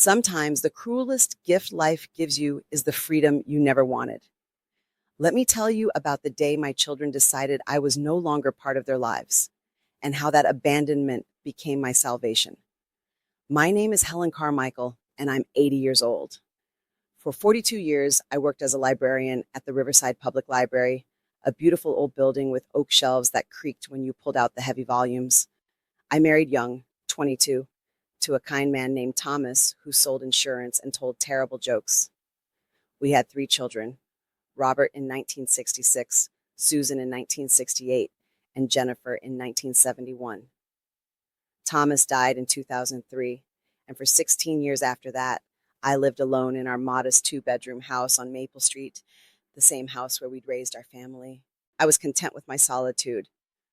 Sometimes the cruelest gift life gives you is the freedom you never wanted. Let me tell you about the day my children decided I was no longer part of their lives and how that abandonment became my salvation. My name is Helen Carmichael, and I'm 80 years old. For 42 years, I worked as a librarian at the Riverside Public Library, a beautiful old building with oak shelves that creaked when you pulled out the heavy volumes. I married young, 22, to a kind man named Thomas who sold insurance and told terrible jokes. We had 3 children, Robert in 1966, Susan in 1968, and Jennifer in 1971. Thomas died in 2003, and for 16 years after that, I lived alone in our modest 2-bedroom house on Maple Street, the same house where we'd raised our family. I was content with my solitude.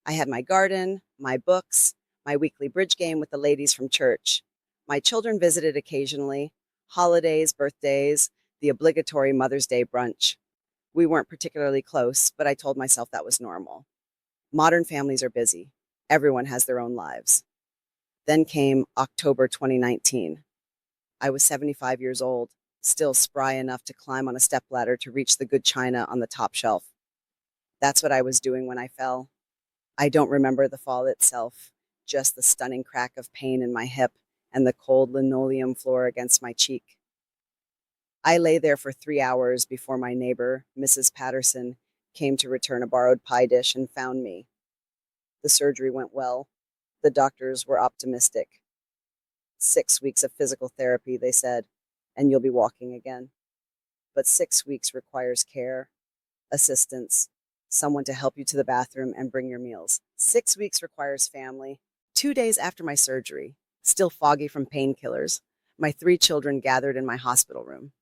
I had my garden, my books, my weekly bridge game with the ladies from church. My children visited occasionally, holidays, birthdays, the obligatory Mother's Day brunch. We weren't particularly close, but I told myself that was normal. Modern families are busy. Everyone has their own lives. Then came October 2019. I was 75 years old, still spry enough to climb on a stepladder to reach the good china on the top shelf. That's what I was doing when I fell. I don't remember the fall itself, just the stunning crack of pain in my hip and the cold linoleum floor against my cheek. I lay there for 3 hours before my neighbor, Mrs. Patterson, came to return a borrowed pie dish and found me. The surgery went well. The doctors were optimistic. 6 weeks of physical therapy, they said, and you'll be walking again. But 6 weeks requires care, assistance, someone to help you to the bathroom and bring your meals. 6 weeks requires family. 2 days after my surgery, still foggy from painkillers, my 3 children gathered in my hospital room.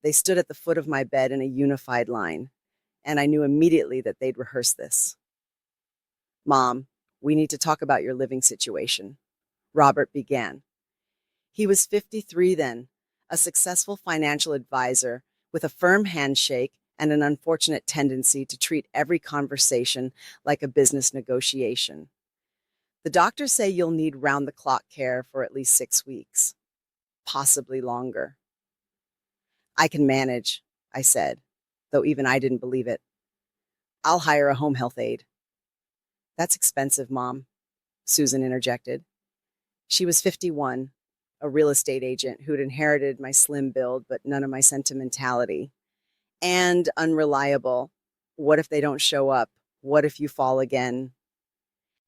They stood at the foot of my bed in a unified line, and I knew immediately that they'd rehearse this. "Mom, we need to talk about your living situation," Robert began. He was 53 then, a successful financial advisor with a firm handshake and an unfortunate tendency to treat every conversation like a business negotiation. "The doctors say you'll need round-the-clock care for at least 6 weeks, possibly longer." "I can manage," I said, though even I didn't believe it. "I'll hire a home health aide." "That's expensive, Mom," Susan interjected. She was 51, a real estate agent who'd inherited my slim build but none of my sentimentality. And unreliable. What if they don't show up? What if you fall again?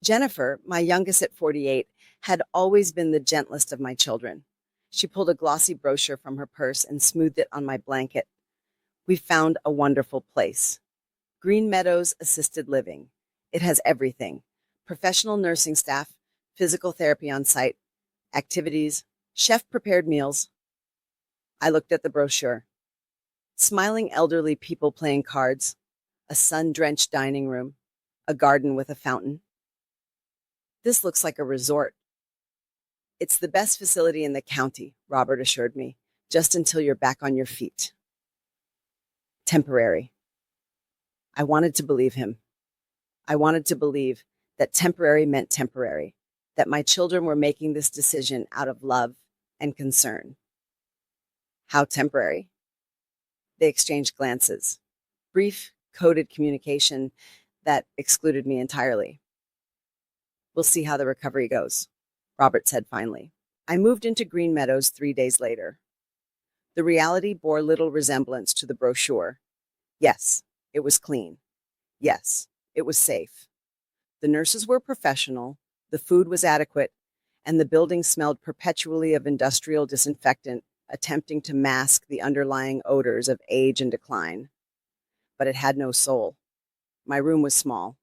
Jennifer, my youngest at 48, had always been the gentlest of my children. She pulled a glossy brochure from her purse and smoothed it on my blanket. "We found a wonderful place. Green Meadows Assisted Living. It has everything. Professional nursing staff, physical therapy on site, activities, chef-prepared meals." I looked at the brochure. Smiling elderly people playing cards, a sun-drenched dining room, a garden with a fountain. "This looks like a resort." "It's the best facility in the county," Robert assured me, "just until you're back on your feet." Temporary. I wanted to believe him. I wanted to believe that temporary meant temporary, that my children were making this decision out of love and concern. How temporary? They exchanged glances, brief, coded communication that excluded me entirely. "We'll see how the recovery goes," Robert said finally. I moved into Green Meadows 3 days later. The reality bore little resemblance to the brochure. Yes, it was clean. Yes, it was safe. The nurses were professional, the food was adequate, and the building smelled perpetually of industrial disinfectant, attempting to mask the underlying odors of age and decline. But it had no soul. My room was small.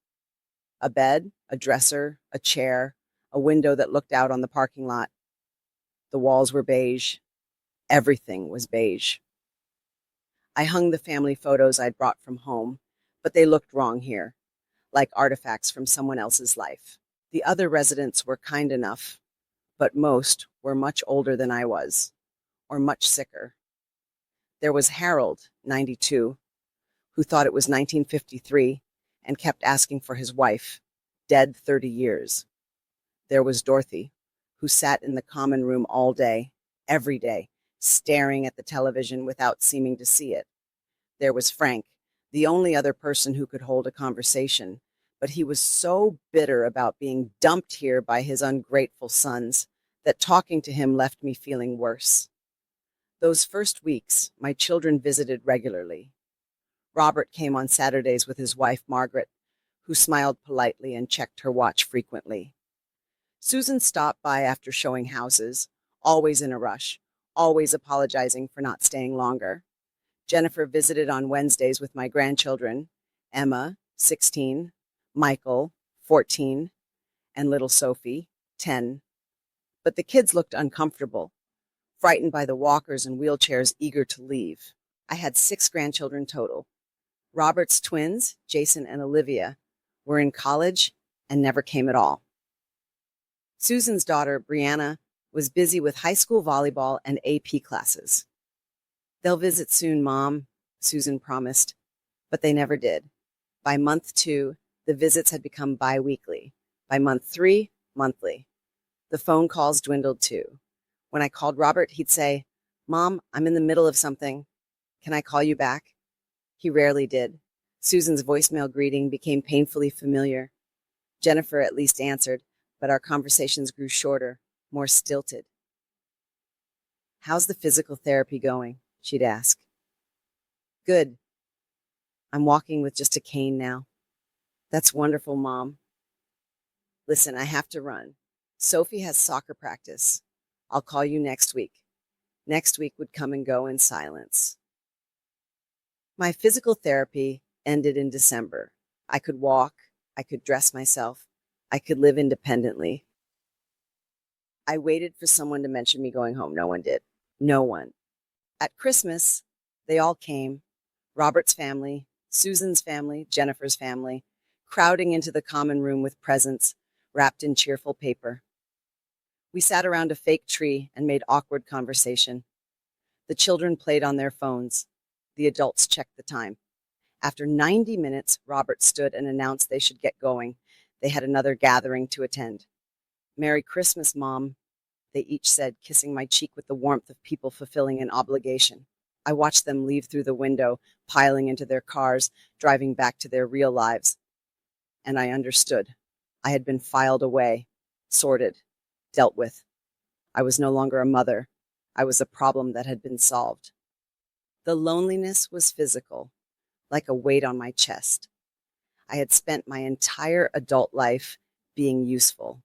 A bed, a dresser, a chair, a window that looked out on the parking lot. The walls were beige. Everything was beige. I hung the family photos I'd brought from home, but they looked wrong here, like artifacts from someone else's life. The other residents were kind enough, but most were much older than I was, or much sicker. There was Harold, 92, who thought it was 1953 and kept asking for his wife, dead 30 years. There was Dorothy, who sat in the common room all day, every day, staring at the television without seeming to see it. There was Frank, the only other person who could hold a conversation, but he was so bitter about being dumped here by his ungrateful sons that talking to him left me feeling worse. Those first weeks, my children visited regularly. Robert came on Saturdays with his wife, Margaret, who smiled politely and checked her watch frequently. Susan stopped by after showing houses, always in a rush, always apologizing for not staying longer. Jennifer visited on Wednesdays with my grandchildren, Emma, 16, Michael, 14, and little Sophie, 10. But the kids looked uncomfortable, frightened by the walkers and wheelchairs, eager to leave. I had 6 grandchildren total. Robert's twins, Jason and Olivia, were in college and never came at all. Susan's daughter, Brianna, was busy with high school volleyball and AP classes. "They'll visit soon, Mom," Susan promised, but they never did. By month 2, the visits had become bi-weekly. By month 3, monthly. The phone calls dwindled too. When I called Robert, he'd say, "Mom, I'm in the middle of something. Can I call you back?" He rarely did. Susan's voicemail greeting became painfully familiar. Jennifer at least answered, but our conversations grew shorter, more stilted. "How's the physical therapy going?" she'd ask. "Good. I'm walking with just a cane now." "That's wonderful, Mom." "Listen, I have to run. Sophie has soccer practice. I'll call you next week." Next week would come and go in silence. My physical therapy ended in December. I could walk. I could dress myself. I could live independently. I waited for someone to mention me going home. No one did. No one. At Christmas, they all came. Robert's family, Susan's family, Jennifer's family, crowding into the common room with presents wrapped in cheerful paper. We sat around a fake tree and made awkward conversation. The children played on their phones. The adults checked the time. After 90 minutes, Robert stood and announced they should get going. They had another gathering to attend. "Merry Christmas, Mom," they each said, kissing my cheek with the warmth of people fulfilling an obligation. I watched them leave through the window, piling into their cars, driving back to their real lives. And I understood. I had been filed away, sorted, dealt with. I was no longer a mother. I was a problem that had been solved. The loneliness was physical, like a weight on my chest. I had spent my entire adult life being useful.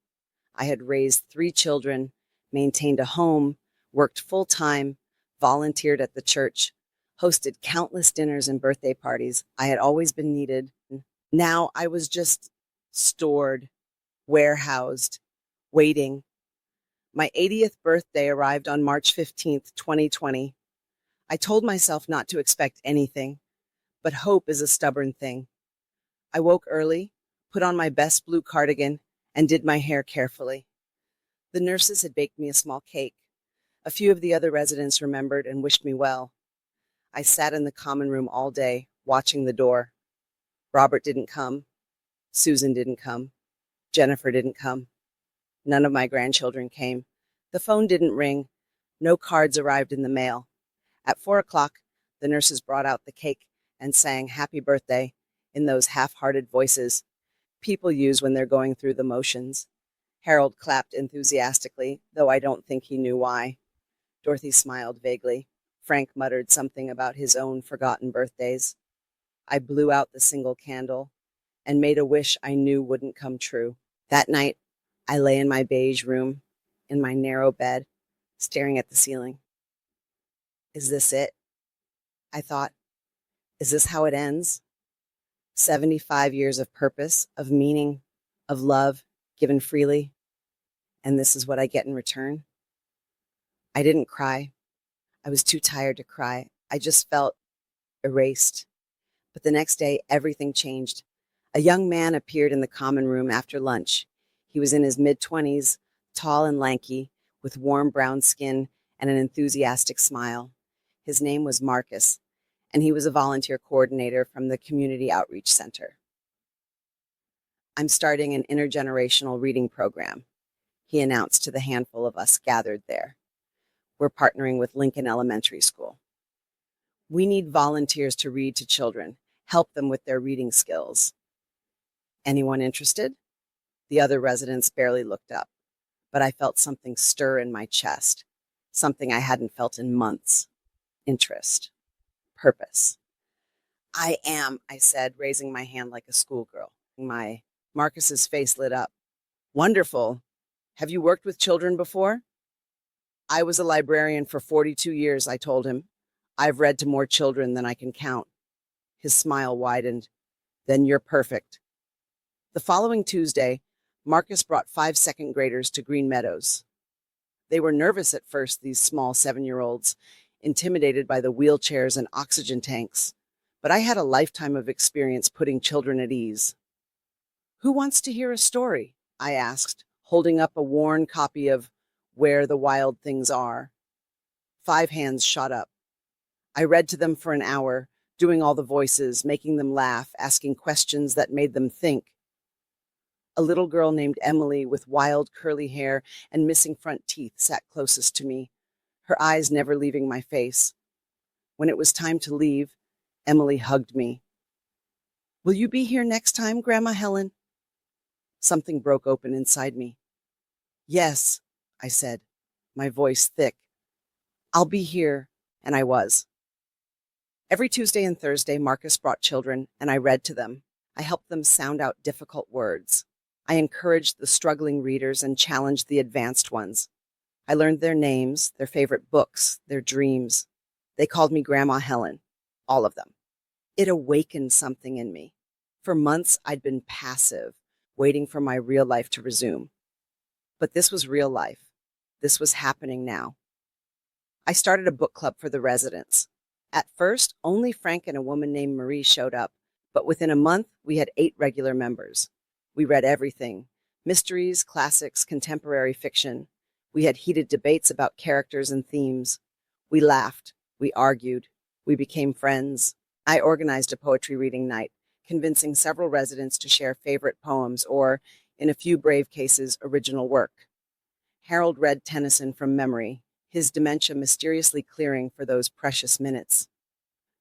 I had raised 3 children, maintained a home, worked full-time, volunteered at the church, hosted countless dinners and birthday parties. I had always been needed. Now I was just stored, warehoused, waiting. My 80th birthday arrived on March 15th, 2020. I told myself not to expect anything, but hope is a stubborn thing. I woke early, put on my best blue cardigan, and did my hair carefully. The nurses had baked me a small cake. A few of the other residents remembered and wished me well. I sat in the common room all day, watching the door. Robert didn't come. Susan didn't come. Jennifer didn't come. None of my grandchildren came. The phone didn't ring. No cards arrived in the mail. At 4 o'clock, the nurses brought out the cake and sang "Happy Birthday" in those half-hearted voices people use when they're going through the motions. Harold clapped enthusiastically, though I don't think he knew why. Dorothy smiled vaguely. Frank muttered something about his own forgotten birthdays. I blew out the single candle and made a wish I knew wouldn't come true. That night, I lay in my beige room, in my narrow bed, staring at the ceiling. Is this it? I thought. Is this how it ends? 75 years of purpose, of meaning, of love, given freely, and this is what I get in return? I didn't cry. I was too tired to cry. I just felt erased. But the next day, everything changed. A young man appeared in the common room after lunch. He was in his mid-20s, tall and lanky, with warm brown skin and an enthusiastic smile. His name was Marcus, and he was a volunteer coordinator from the Community Outreach Center. "I'm starting an intergenerational reading program," he announced to the handful of us gathered there. We're partnering with Lincoln Elementary School. We need volunteers to read to children, help them with their reading skills. Anyone interested? The other residents barely looked up, but I felt something stir in my chest, something I hadn't felt in months. Interest. Purpose. I am, I said, raising my hand like a schoolgirl. Marcus's face lit up. Wonderful. Have you worked with children before? I was a librarian for 42 years, I told him. I've read to more children than I can count. His smile widened. Then you're perfect. The following Tuesday, Marcus brought 5 second graders to Green Meadows. They were nervous at first, these small 7-year-olds, intimidated by the wheelchairs and oxygen tanks. But I had a lifetime of experience putting children at ease. Who wants to hear a story? I asked, holding up a worn copy of Where the Wild Things Are. 5 hands shot up. I read to them for an hour, doing all the voices, making them laugh, asking questions that made them think. A little girl named Emily with wild curly hair and missing front teeth sat closest to me, her eyes never leaving my face. When it was time to leave, Emily hugged me. Will you be here next time, Grandma Helen? Something broke open inside me. Yes, I said, my voice thick. I'll be here, and I was. Every Tuesday and Thursday, Marcus brought children, and I read to them. I helped them sound out difficult words. I encouraged the struggling readers and challenged the advanced ones. I learned their names, their favorite books, their dreams. They called me Grandma Helen, all of them. It awakened something in me. For months, I'd been passive, waiting for my real life to resume. But this was real life. This was happening now. I started a book club for the residents. At first, only Frank and a woman named Marie showed up, but within a month, we had 8 regular members. We read everything: mysteries, classics, contemporary fiction. We had heated debates about characters and themes. We laughed. We argued. We became friends. I organized a poetry reading night, convincing several residents to share favorite poems or, in a few brave cases, original work. Harold read Tennyson from memory, his dementia mysteriously clearing for those precious minutes.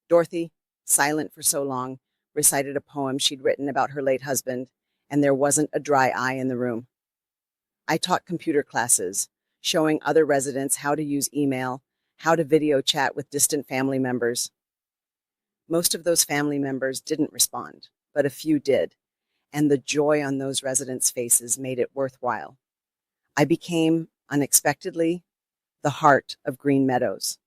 Dorothy, silent for so long, recited a poem she'd written about her late husband, and there wasn't a dry eye in the room. I taught computer classes, showing other residents how to use email, how to video chat with distant family members. Most of those family members didn't respond, but a few did, and the joy on those residents' faces made it worthwhile. I became, unexpectedly, the heart of Green Meadows,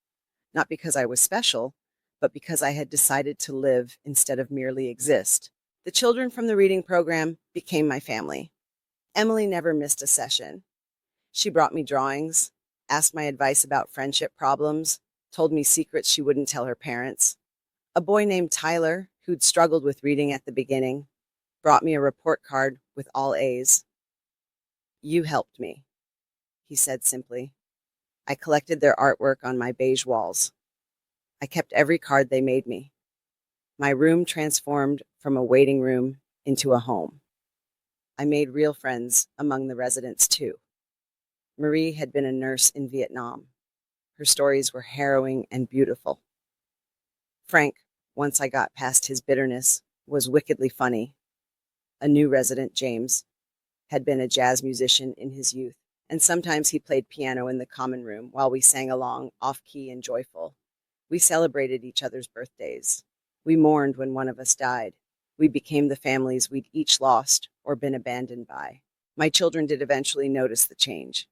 not because I was special, but because I had decided to live instead of merely exist. The children from the reading program became my family. Emily never missed a session. She brought me drawings, asked my advice about friendship problems, told me secrets she wouldn't tell her parents. A boy named Tyler, who'd struggled with reading at the beginning, brought me a report card with all A's. You helped me, he said simply. I collected their artwork on my beige walls. I kept every card they made me. My room transformed from a waiting room into a home. I made real friends among the residents, too. Marie had been a nurse in Vietnam. Her stories were harrowing and beautiful. Frank, once I got past his bitterness, was wickedly funny. A new resident, James, had been a jazz musician in his youth, and sometimes he played piano in the common room while we sang along, off-key and joyful. We celebrated each other's birthdays. We mourned when one of us died. We became the families we'd each lost or been abandoned by. My children did eventually notice the change.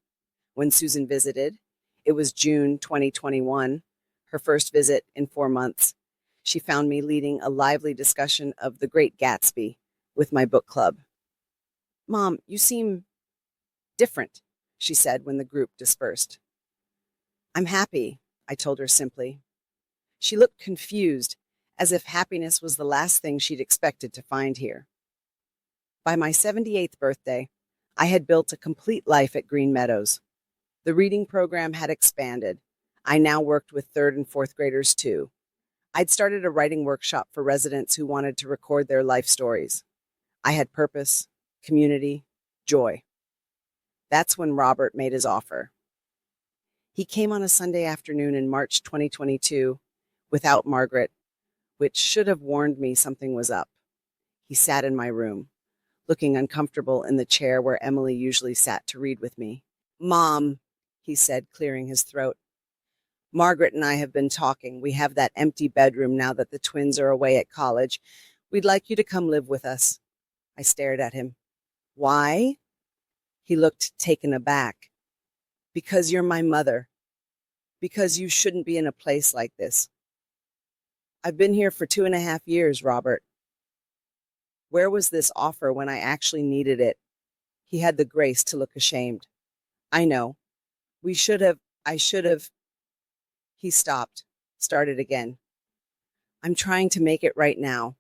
When Susan visited, it was June 2021, her first visit in 4 months. She found me leading a lively discussion of The Great Gatsby with my book club. Mom, you seem different, she said when the group dispersed. I'm happy, I told her simply. She looked confused, as if happiness was the last thing she'd expected to find here. By my 78th birthday, I had built a complete life at Green Meadows. The reading program had expanded. I now worked with 3rd and 4th graders too. I'd started a writing workshop for residents who wanted to record their life stories. I had purpose, community, joy. That's when Robert made his offer. He came on a Sunday afternoon in March 2022 without Margaret, which should have warned me something was up. He sat in my room, looking uncomfortable in the chair where Emily usually sat to read with me. "Mom," he said, clearing his throat. "Margaret and I have been talking. We have that empty bedroom now that the twins are away at college. We'd like you to come live with us." I stared at him. "Why?" He looked taken aback. "Because you're my mother. Because you shouldn't be in a place like this." "I've been here for 2.5 years, Robert." Where was this offer when I actually needed it? He had the grace to look ashamed. "I know. I should have." He stopped, started again. "I'm trying to make it right now."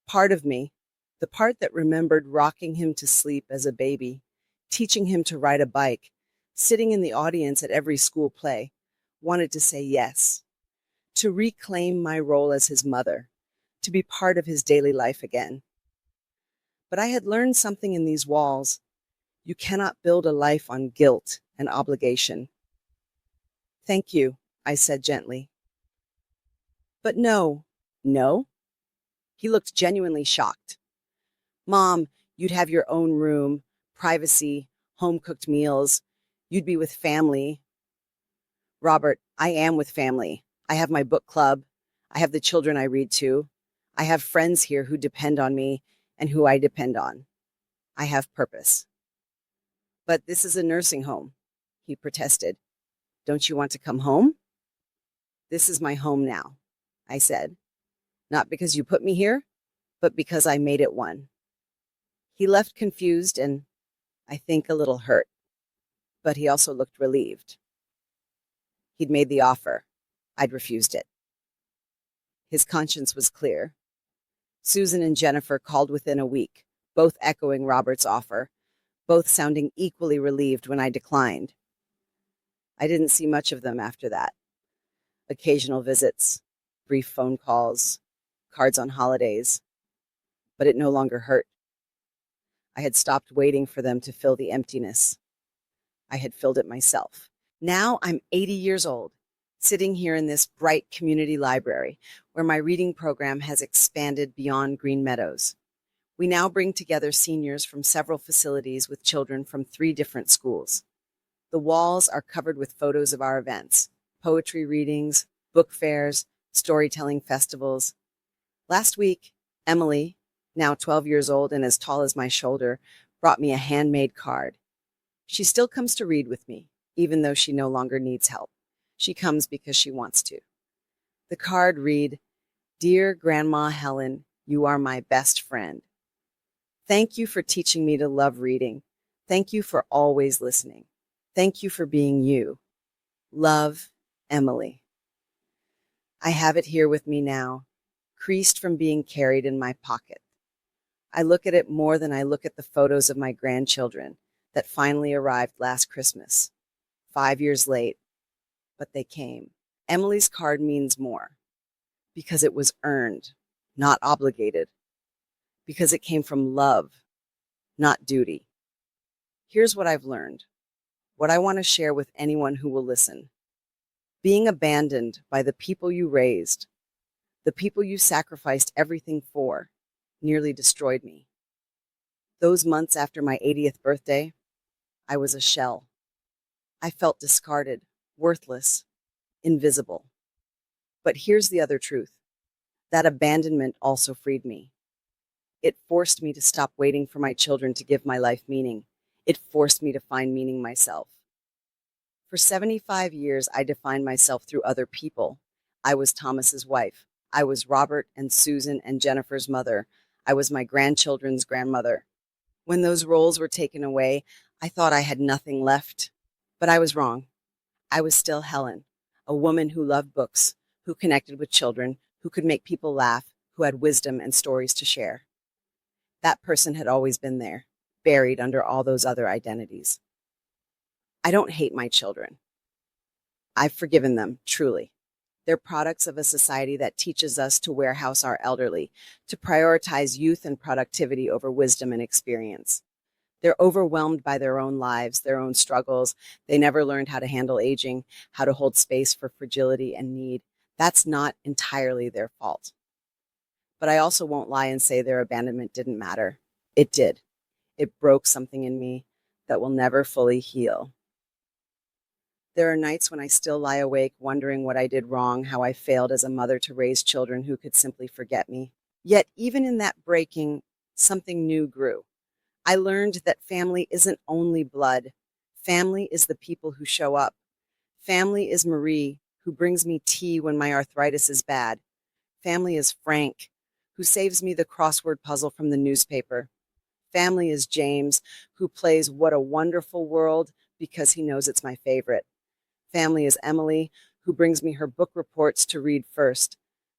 Part of me, the part that remembered rocking him to sleep as a baby, teaching him to ride a bike, sitting in the audience at every school play, wanted to say yes, to reclaim my role as his mother, to be part of his daily life again. But I had learned something in these walls. You cannot build a life on guilt and obligation. "Thank you," I said gently. "But no." "No?" He looked genuinely shocked. "Mom, you'd have your own room, privacy, home-cooked meals. You'd be with family." "Robert, I am with family. I have my book club. I have the children I read to. I have friends here who depend on me and who I depend on. I have purpose." "But this is a nursing home," he protested. "Don't you want to come home?" "This is my home now," I said. "Not because you put me here, but because I made it one." He left confused and, I think, a little hurt, but he also looked relieved. He'd made the offer. I'd refused it. His conscience was clear. Susan and Jennifer called within a week, both echoing Robert's offer, both sounding equally relieved when I declined. I didn't see much of them after that. Occasional visits, brief phone calls, cards on holidays, but it no longer hurt. I had stopped waiting for them to fill the emptiness. I had filled it myself. Now I'm 80 years old, sitting here in this bright community library where my reading program has expanded beyond Green Meadows. We now bring together seniors from several facilities with children from 3 different schools. The walls are covered with photos of our events, poetry readings, book fairs, storytelling festivals. Last week, Emily, now 12 years old and as tall as my shoulder, brought me a handmade card. She still comes to read with me, even though she no longer needs help. She comes because she wants to. The card read, "Dear Grandma Helen, you are my best friend. Thank you for teaching me to love reading. Thank you for always listening. Thank you for being you. Love, Emily." I have it here with me now, creased from being carried in my pocket. I look at it more than I look at the photos of my grandchildren that finally arrived last Christmas. 5 years late, but they came. Emily's card means more because it was earned, not obligated, because it came from love, not duty. Here's what I've learned, what I want to share with anyone who will listen. Being abandoned by the people you raised, the people you sacrificed everything for, nearly destroyed me. Those months after my 80th birthday, I was a shell. I felt discarded, worthless, invisible. But here's the other truth. That abandonment also freed me. It forced me to stop waiting for my children to give my life meaning. It forced me to find meaning myself. For 75 years, I defined myself through other people. I was Thomas's wife. I was Robert and Susan and Jennifer's mother. I was my grandchildren's grandmother. When those roles were taken away, I thought I had nothing left. But I was wrong. I was still Helen, a woman who loved books, who connected with children, who could make people laugh, who had wisdom and stories to share. That person had always been there, buried under all those other identities. I don't hate my children. I've forgiven them, truly. They're products of a society that teaches us to warehouse our elderly, to prioritize youth and productivity over wisdom and experience. They're overwhelmed by their own lives, their own struggles. They never learned how to handle aging, how to hold space for fragility and need. That's not entirely their fault. But I also won't lie and say their abandonment didn't matter. It did. It broke something in me that will never fully heal. There are nights when I still lie awake wondering what I did wrong, how I failed as a mother to raise children who could simply forget me. Yet, even in that breaking, something new grew. I learned that family isn't only blood. Family is the people who show up. Family is Marie, who brings me tea when my arthritis is bad. Family is Frank, who saves me the crossword puzzle from the newspaper. Family is James, who plays What a Wonderful World because he knows it's my favorite. Family is Emily, who brings me her book reports to read first.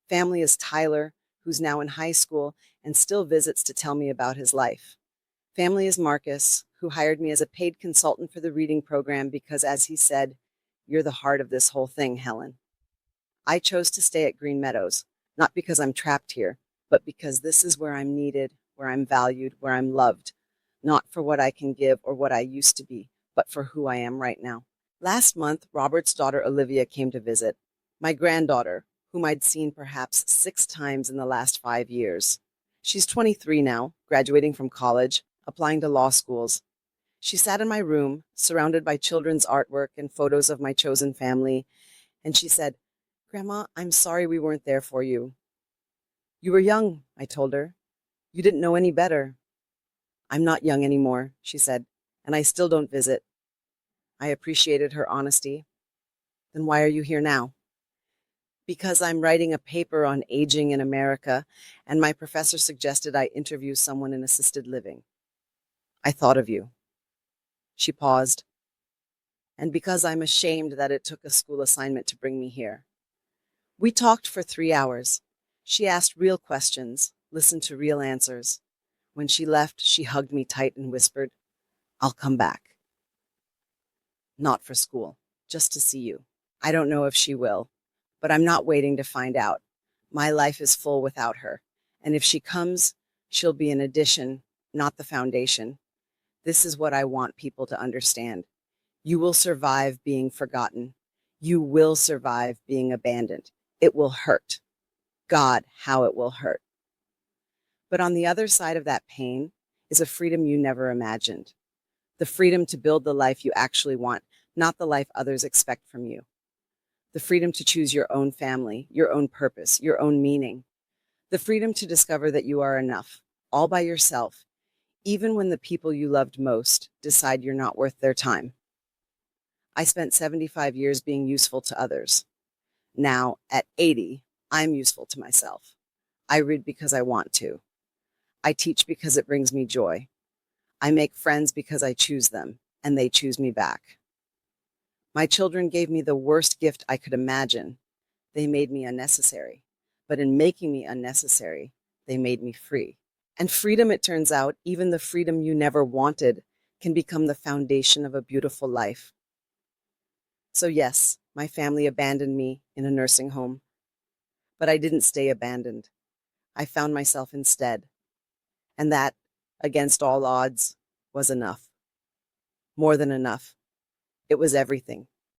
Family is Tyler, who's now in high school and still visits to tell me about his life. Family is Marcus, who hired me as a paid consultant for the reading program because, as he said, "You're the heart of this whole thing, Helen." I chose to stay at Green Meadows, not because I'm trapped here, but because this is where I'm needed, where I'm valued, where I'm loved, not for what I can give or what I used to be, but for who I am right now. Last month, Robert's daughter Olivia came to visit, my granddaughter, whom I'd seen perhaps 6 times in the last 5 years. She's 23 now, graduating from college, applying to law schools. She sat in my room, surrounded by children's artwork and photos of my chosen family, and she said, "Grandma, I'm sorry we weren't there for you." "You were young," I told her. "You didn't know any better." "I'm not young anymore," she said, "and I still don't visit." I appreciated her honesty. "Then why are you here now?" "Because I'm writing a paper on aging in America, and my professor suggested I interview someone in assisted living. I thought of you." She paused. "And because I'm ashamed that it took a school assignment to bring me here." We talked for 3 hours. She asked real questions, listened to real answers. When she left, she hugged me tight and whispered, "I'll come back. Not for school, just to see you." I don't know if she will, but I'm not waiting to find out. My life is full without her, and if she comes, she'll be an addition, not the foundation. This is what I want people to understand. You will survive being forgotten. You will survive being abandoned. It will hurt. God, how it will hurt. But on the other side of that pain is a freedom you never imagined. The freedom to build the life you actually want, not the life others expect from you. The freedom to choose your own family, your own purpose, your own meaning. The freedom to discover that you are enough, all by yourself, even when the people you loved most decide you're not worth their time. I spent 75 years being useful to others. Now, at 80, I'm useful to myself. I read because I want to. I teach because it brings me joy. I make friends because I choose them, and they choose me back. My children gave me the worst gift I could imagine. They made me unnecessary. But in making me unnecessary, they made me free. And freedom, it turns out, even the freedom you never wanted, can become the foundation of a beautiful life. So yes, my family abandoned me in a nursing home. But I didn't stay abandoned. I found myself instead. And that, against all odds, was enough. More than enough. It was everything.